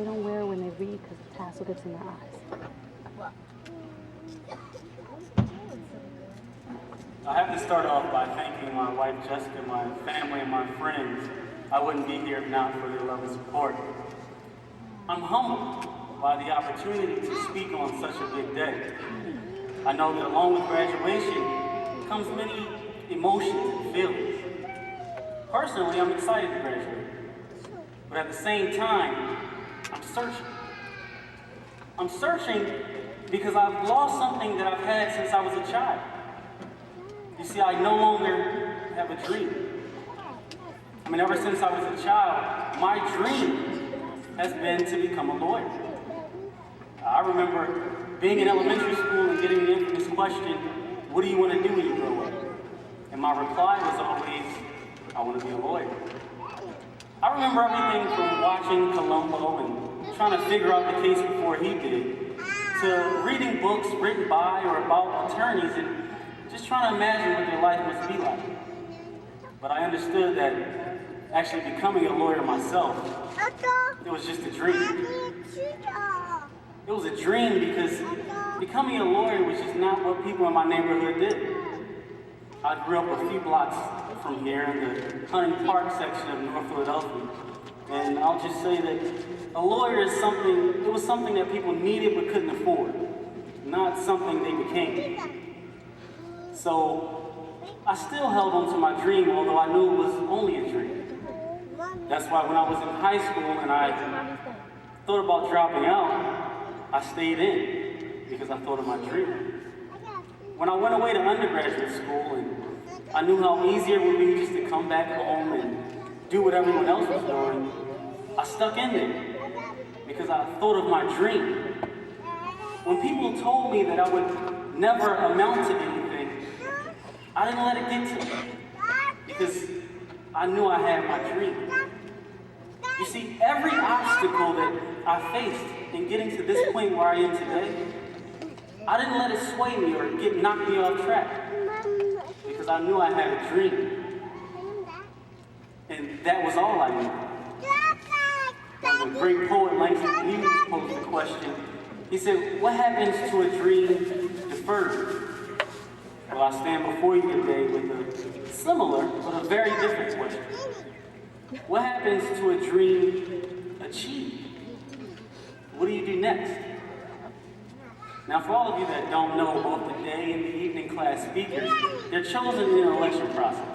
they don't wear when they read because the tassel gets in their eyes. I have to start off by thanking my wife Jessica, my family, and my friends. I wouldn't be here if not for their love and support. I'm humbled by the opportunity to speak on such a big day. I know that along with graduation comes many emotions and feelings. Personally, I'm excited to graduate, but at the same time, I'm searching. I'm searching because I've lost something that I've had since I was a child. You see, I no longer have a dream. I mean, ever since I was a child, my dream has been to become a lawyer. I remember being in elementary school and getting the infamous question, what do you want to do when you grow up? And my reply was always, I want to be a lawyer. I remember everything from watching Columbo and trying to figure out the case before he did, to reading books written by or about attorneys and just trying to imagine what their life must be like. But I understood that actually becoming a lawyer myself, it was just a dream. It was a dream because becoming a lawyer was just not what people in my neighborhood did. I grew up a few blocks from here in the Hunting Park section of North Philadelphia. And I'll just say that a lawyer is something, it was something that people needed but couldn't afford, not something they became. So I still held on to my dream, although I knew it was only a dream. That's why when I was in high school and I thought about dropping out, I stayed in because I thought of my dream. When I went away to undergraduate school and I knew how easy it would be just to come back home and do what everyone else was doing, I stuck in there because I thought of my dream. When people told me that I would never amount to anything, I didn't let it get to me because I knew I had my dream. You see, every obstacle that I faced in getting to this point where I am today, I didn't let it sway me or knock me off track because I knew I had a dream. And that was all I knew. Now, the great poet Langston Hughes posed the question. He said, what happens to a dream deferred? Well, I stand before you today with a similar but a very different question. What happens to a dream achieved? What do you do next? Now, for all of you that don't know, both the day and the evening class speakers, they're chosen in an election process,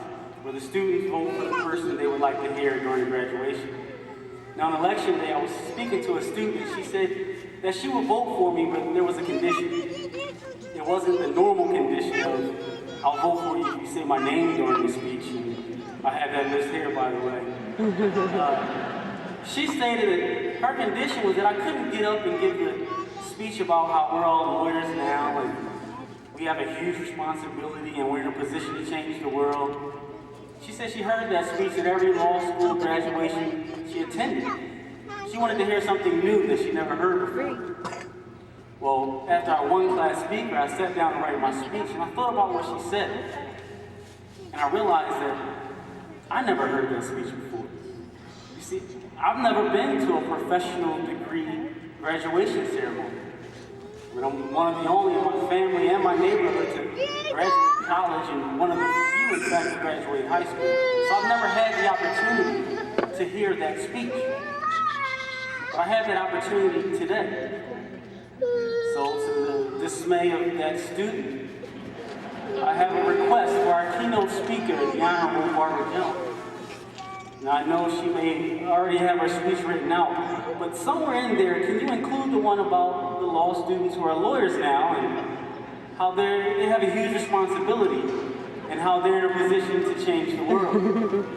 where the students vote for the person they would like to hear during graduation. Now, on election day, I was speaking to a student, and she said that she would vote for me, but there was a condition. It wasn't the normal condition of, I'll vote for you if you say my name during the speech. And I have that list here, by the way. She stated that her condition was that I couldn't get up and give the speech about how we're all lawyers now and we have a huge responsibility and we're in a position to change the world. She said she heard that speech at every law school graduation she attended. She wanted to hear something new that she never heard before. Well, after our one class speaker, I sat down to write my speech and I thought about what she said. And I realized that I never heard that speech before. You see, I've never been to a professional degree graduation ceremony. I mean, I'm one of the only in my family and my neighborhood to graduate college and one of the few, in fact, to graduate high school. So I've never had the opportunity to hear that speech. But I had that opportunity today. So to the dismay of that student, I have a request for our keynote speaker, the Honorable Barbara Jones. Now I know she may already have her speech written out, but somewhere in there, can you include the one about the law students who are lawyers now and how they have a huge responsibility and how they're in a position to change the world?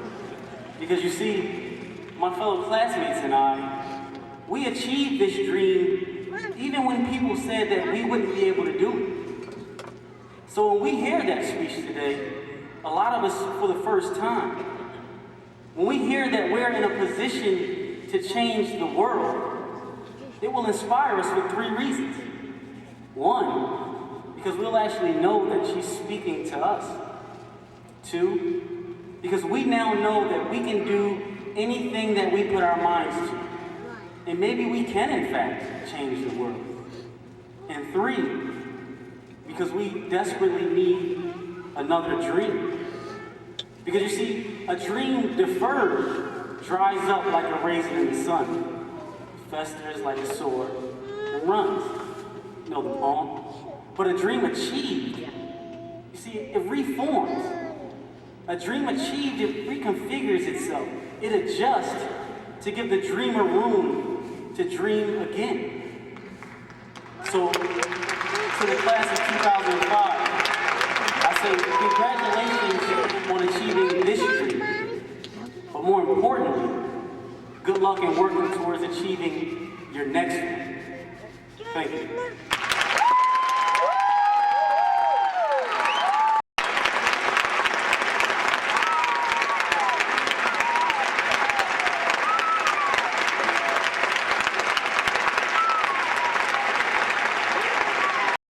Because you see, my fellow classmates and I, we achieved this dream even when people said that we wouldn't be able to do it. So when we hear that speech today, a lot of us for the first time, when we hear that we're in a position to change the world, it will inspire us for three reasons. One, because we'll actually know that she's speaking to us. Two, because we now know that we can do anything that we put our minds to. And maybe we can, in fact, change the world. And 3, because we desperately need another dream. Because you see, a dream deferred dries up like a raisin in the sun, festers like a sore, and runs. You know the poem? But a dream achieved, you see, it reforms. A dream achieved, it reconfigures itself. It adjusts to give the dreamer room to dream again. So, to the class of 2005, I say congratulations on achieving this dream. But more importantly, good luck in working towards achieving your next one. Thank you.